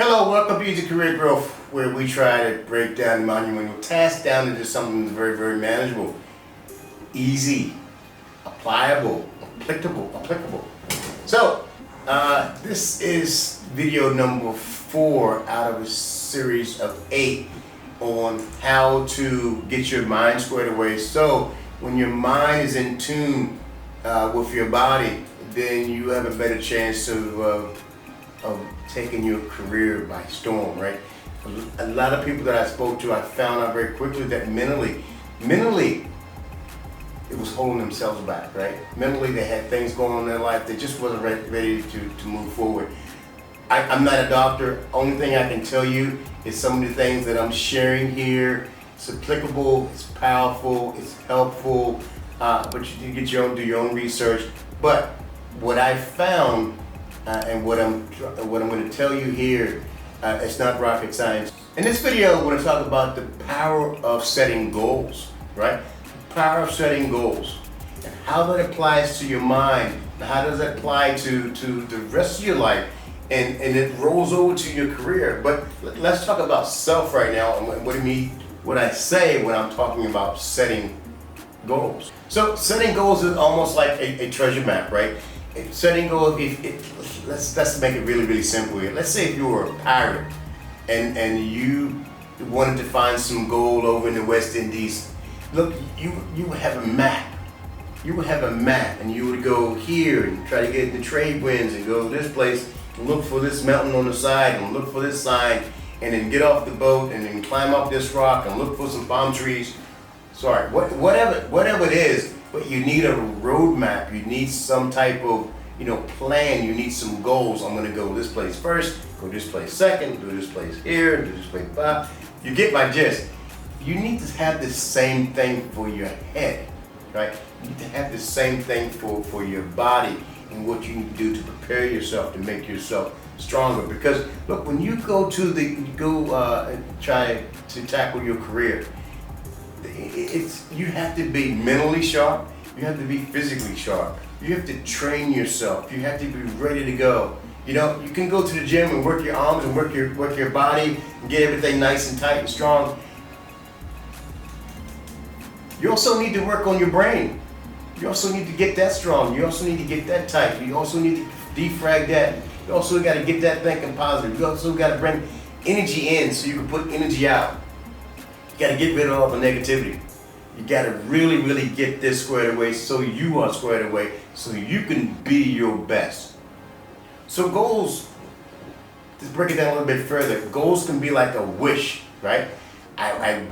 Hello, welcome to Easy Career Growth, where we try to break down monumental tasks down into something that's very, very manageable, easy, applicable. So, this is video number 4 out of a series of 8 on how to get your mind squared away. So, when your mind is in tune with your body, then you have a better chance of taking your career by storm, right? A lot of people that I spoke to, I found out very quickly that mentally, it was holding themselves back, right? Mentally, they had things going on in their life. They just wasn't ready to move forward. I'm not a doctor. Only thing I can tell you is some of the things that I'm sharing here. It's applicable, it's powerful, it's helpful, but you get do your own research. But what I found, and what I'm going to tell you here, it's not rocket science. In this video, we're going to talk about the power of setting goals, right? The power of setting goals and how that applies to your mind, and how does that apply to the rest of your life, and it rolls over to your career. But let's talk about self right now, and what I say when I'm talking about setting goals. So setting goals is almost like a treasure map, right? Setting goals, let's make it really, really simple here. Let's say if you were a pirate and you wanted to find some gold over in the West Indies. Look, you would have a map. You would have a map, and you would go here and try to get the trade winds and go to this place and look for this mountain on the side and look for this sign, and then get off the boat and then climb up this rock and look for some palm trees. Sorry, whatever it is, but you need a roadmap. You need some type of plan. You need some goals. I'm going to go this place first, go this place second, do this place here, do this place five. You get my gist. You need to have the same thing for your head, right? You need to have the same thing for your body and what you need to do to prepare yourself to make yourself stronger. Because look, when you go try to tackle your career, you have to be mentally sharp, you have to be physically sharp, you have to train yourself, you have to be ready to go. You can go to the gym and work your arms and work your body and get everything nice and tight and strong. You also need to work on your brain. You also need to get that strong. You also need to get that tight. You also need to defrag that. You also got to get that thinking positive. You also got to bring energy in so you can put energy out. You got to get rid of all the negativity. You got to really, really get this squared away so you are squared away so you can be your best. So goals, to break it down a little bit further, goals can be like a wish, right? I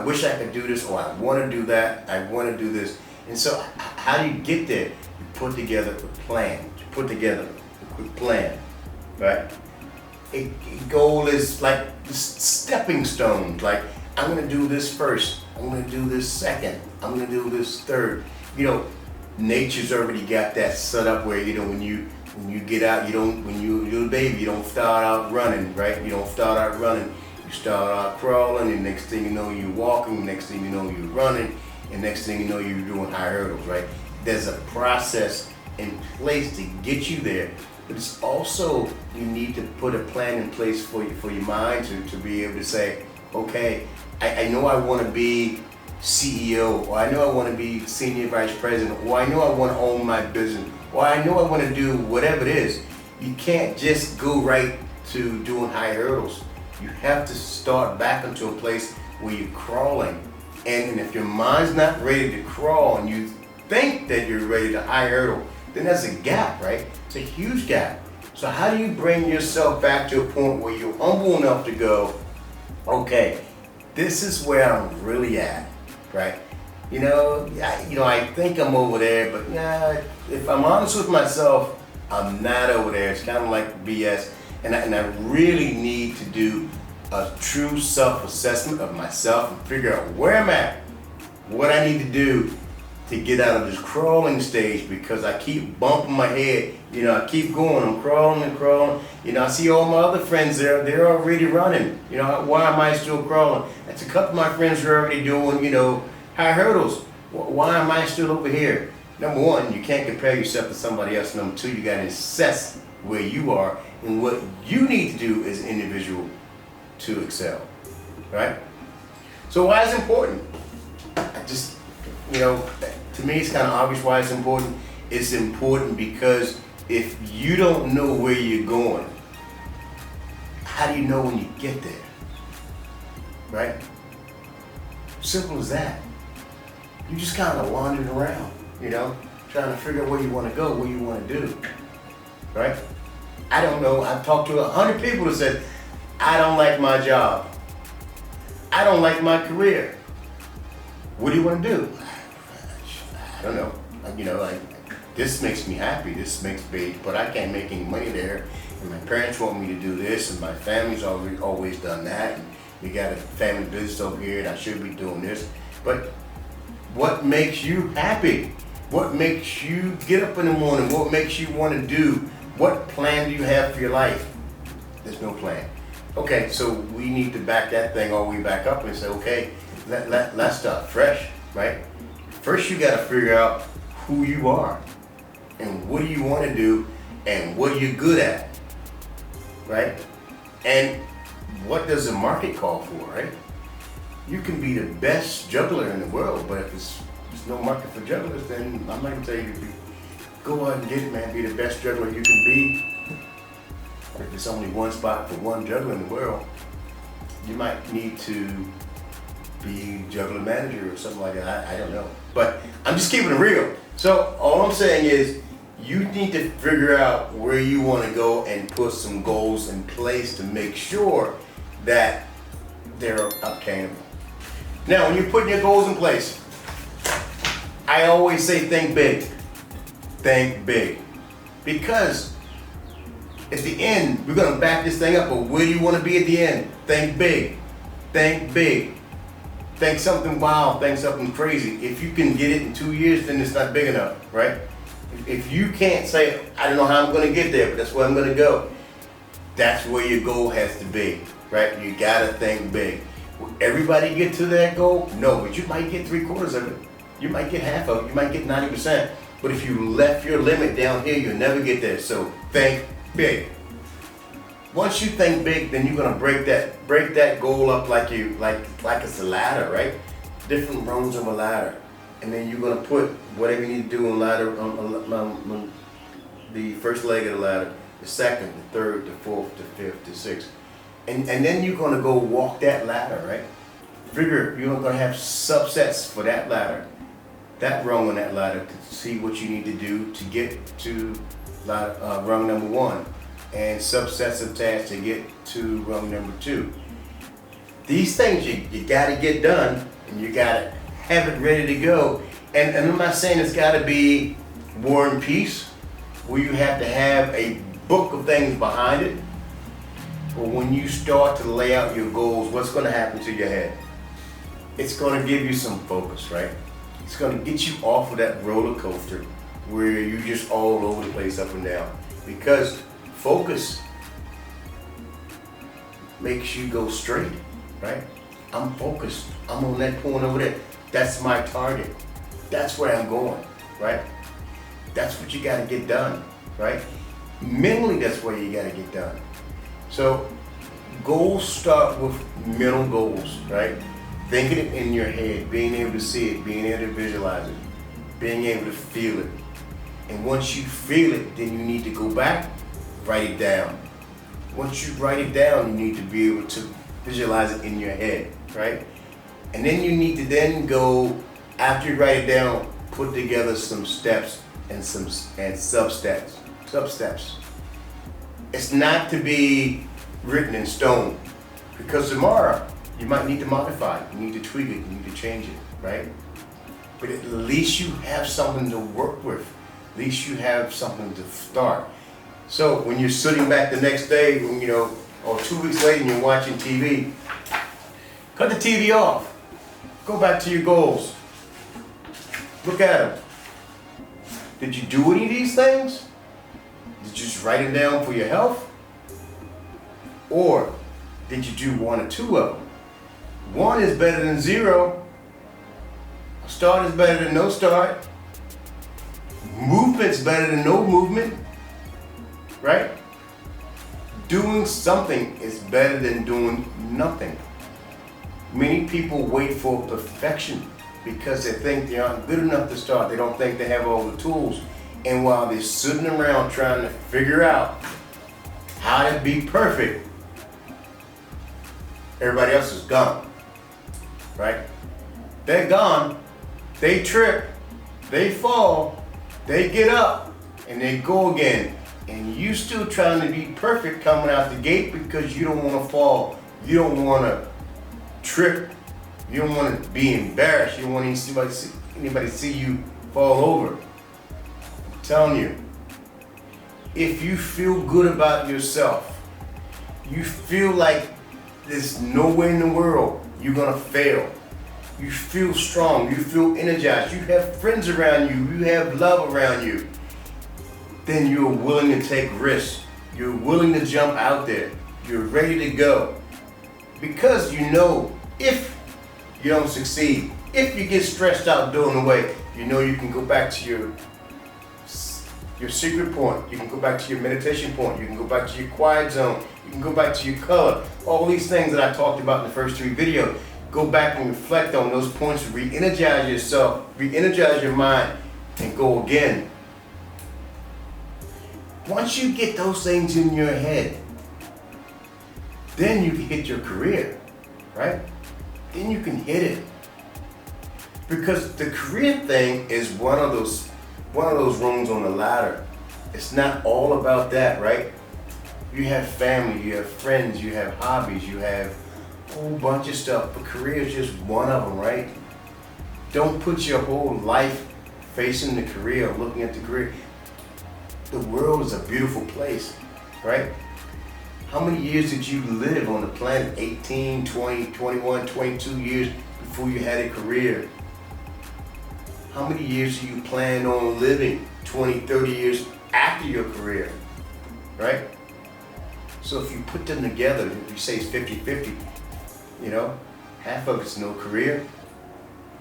wish I could do this, or I want to do that, I want to do this. And so how do you get there? You put together a plan. You put together a quick plan, right? A goal is like stepping stones, like I'm going to do this first, I'm going to do this second, I'm going to do this third. Nature's already got that set up where, when you get out, when you're a baby, you don't start out running, right? You don't start out running. You start out crawling, and next thing you know, you're walking, next thing you know, you're running, and next thing you know, you're doing high hurdles, right? There's a process in place to get you there, but it's also, you need to put a plan in place for your mind to be able to say, okay, I know I want to be CEO, or I know I want to be senior vice president, or I know I want to own my business, or I know I want to do whatever it is. You can't just go right to doing high hurdles. You have to start back into a place where you're crawling. And if your mind's not ready to crawl and you think that you're ready to high hurdle, then there's a gap, right? It's a huge gap. So how do you bring yourself back to a point where you're humble enough to go, okay, this is where I'm really at, right? I think I'm over there, but if I'm honest with myself, I'm not over there. It's kind of like BS. And I really need to do a true self-assessment of myself and figure out where I'm at, what I need to do to get out of this crawling stage, because I keep bumping my head. I keep going, I'm crawling and crawling. I see all my other friends there, they're already running. Why am I still crawling? That's a couple of my friends are already doing, high hurdles. Why am I still over here? Number one, you can't compare yourself to somebody else. Number two, you got to assess where you are and what you need to do as an individual to excel, right? So why is it important? I just, to me it's kind of obvious why it's important. It's important because if you don't know where you're going, how do you know when you get there, right? Simple as that. You just kind of wandering around, trying to figure out where you want to go, what you want to do, right? I don't know. I've talked to 100 people that said, I don't like my job. I don't like my career. What do you want to do? I don't know. This makes me happy. This makes me, but I can't make any money there. And my parents want me to do this, and my family's always done that. And we got a family business over here, and I should be doing this. But what makes you happy? What makes you get up in the morning? What makes you want to do? What plan do you have for your life? There's no plan. Okay, so we need to back that thing all the way back up and say, okay, let's start fresh, right? First, you got to figure out who you are and what do you want to do and what are you good at, right? And what does the market call for, right? You can be the best juggler in the world, but if there's no market for jugglers, then I'm not going to tell you to go out and get it, man. Be the best juggler you can be. If there's only one spot for one juggler in the world, you might need to be juggler manager or something like that. I don't know. But I'm just keeping it real. So all I'm saying is you need to figure out where you want to go and put some goals in place to make sure that they're obtainable. Now, when you're putting your goals in place, I always say think big. Think big. Because at the end, we're going to back this thing up, but where do you want to be at the end? Think big. Think big. Think something wild. Think something crazy. If you can get it in 2 years, then it's not big enough, right? If you can't say, I don't know how I'm going to get there, but that's where I'm going to go, that's where your goal has to be, right? You got to think big. Will everybody get to that goal? No, but you might get 3/4 of it. You might get half of it. You might get 90%. But if you left your limit down here, you'll never get there. So think big. Once you think big, then you're gonna break that goal up like it's a ladder, right? Different rungs of a ladder, and then you're gonna put whatever you need to do on ladder on the first leg of the ladder, the second, the third, the fourth, the fifth, the sixth, and then you're gonna go walk that ladder, right? Figure you're gonna have subsets for that ladder, that rung on that ladder to see what you need to do to get to rung number 1. And subsets of tasks to get to rung number 2. These things you gotta get done, and you gotta have it ready to go. And I'm not saying it's gotta be War and Peace, where you have to have a book of things behind it. But when you start to lay out your goals, what's gonna happen to your head? It's gonna give you some focus, right? It's gonna get you off of that roller coaster where you're just all over the place up and down. Because focus makes you go straight, right? I'm focused. I'm on that point over there. That's my target. That's where I'm going, right? That's what you gotta get done, right? Mentally, that's where you gotta get done. So goals start with mental goals, right? Thinking it in your head, being able to see it, being able to visualize it, being able to feel it. And once you feel it, then you need to go back, write it down. Once you write it down, you need to be able to visualize it in your head, right? And then you need to then go, after you write it down, put together some steps and sub-steps. It's not to be written in stone, because tomorrow you might need to modify it, you need to tweak it, you need to change it, right? But at least you have something to work with. At least you have something to start. So when you're sitting back the next day, or 2 weeks later and you're watching TV, cut the TV off. Go back to your goals. Look at them. Did you do any of these things? Did you just write them down for your health? Or did you do 1 or 2 of them? 1 is better than 0. A start is better than no start. Movement's better than no movement, right? Doing something is better than doing nothing. Many people wait for perfection because they think they aren't good enough to start. They don't think they have all the tools. And while they're sitting around trying to figure out how to be perfect, everybody else is gone, right? They're gone, they trip, they fall, they get up, and they go again. And you still trying to be perfect coming out the gate because you don't want to fall, you don't want to trip, you don't want to be embarrassed, you don't want anybody to see you fall over. I'm telling you, if you feel good about yourself, you feel like there's no way in the world you're gonna fail. You feel strong, you feel energized, you have friends around you, you have love around you. Then you're willing to take risks. You're willing to jump out there. You're ready to go. Because you know if you don't succeed, if you get stressed out doing the way, you know you can go back to your secret point. You can go back to your meditation point. You can go back to your quiet zone. You can go back to your color. All these things that I talked about in the first 3 videos. Go back and reflect on those points, re-energize yourself, re-energize your mind, and go again. Once you get those things in your head, then you can hit your career, right? Then you can hit it. Because the career thing is one of those rungs on the ladder. It's not all about that, right? You have family, you have friends, you have hobbies, you have a whole bunch of stuff, but career is just one of them, right? Don't put your whole life facing the career, looking at the career. The world is a beautiful place, right? How many years did you live on the planet? 18, 20, 21, 22 years before you had a career. How many years do you plan on living? 20, 30 years after your career, right? So if you put them together, if you say it's 50-50, you know, half of it's no career,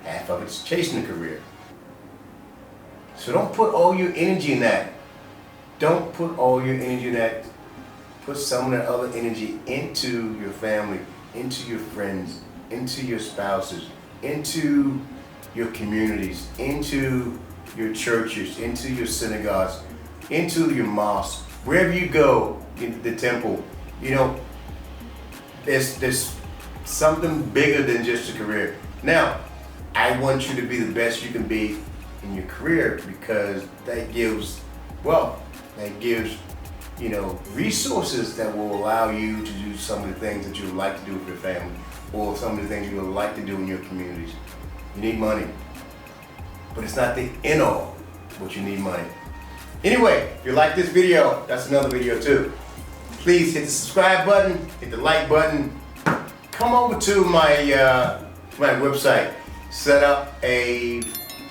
half of it's chasing a career. So don't put all your energy in that. Don't put all your energy in that. Put some of that other energy into your family, into your friends, into your spouses, into your communities, into your churches, into your synagogues, into your mosques, wherever you go, into the temple. You know, there's something bigger than just a career. Now, I want you to be the best you can be in your career because that gives wealth. That gives, you know, resources that will allow you to do some of the things that you would like to do with your family or some of the things you would like to do in your communities. You need money, but it's not the end all, but you need money. Anyway, if you like this video, that's another video too. Please hit the subscribe button, hit the like button. Come over to my website, set up a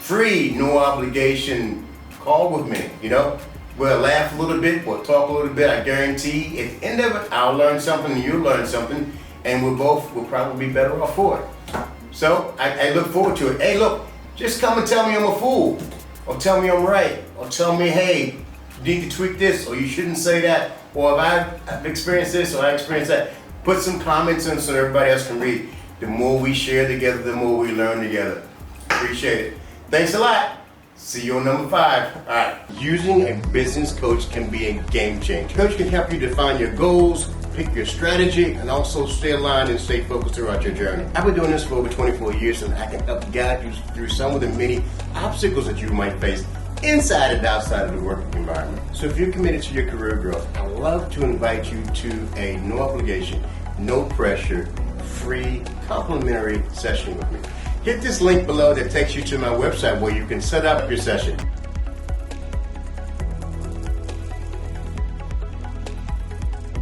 free, no obligation call with me, you know. We'll laugh a little bit, we'll talk a little bit. I guarantee at the end of it, I'll learn something and you'll learn something, and we'll probably be better off for it. So I look forward to it. Hey, look, just come and tell me I'm a fool, or tell me I'm right, or tell me, hey, you need to tweak this, or you shouldn't say that, or if I've experienced this, or I experienced that. Put some comments in so everybody else can read. The more we share together, the more we learn together. Appreciate it. Thanks a lot. See you on number 5. All right. Using a business coach can be a game changer. Coach can help you define your goals, pick your strategy, and also stay aligned and stay focused throughout your journey. I've been doing this for over 24 years, so I can help guide you through some of the many obstacles that you might face inside and outside of the working environment. So if you're committed to your career growth, I'd love to invite you to a no obligation, no pressure, free, complimentary session with me. Hit this link below that takes you to my website where you can set up your session.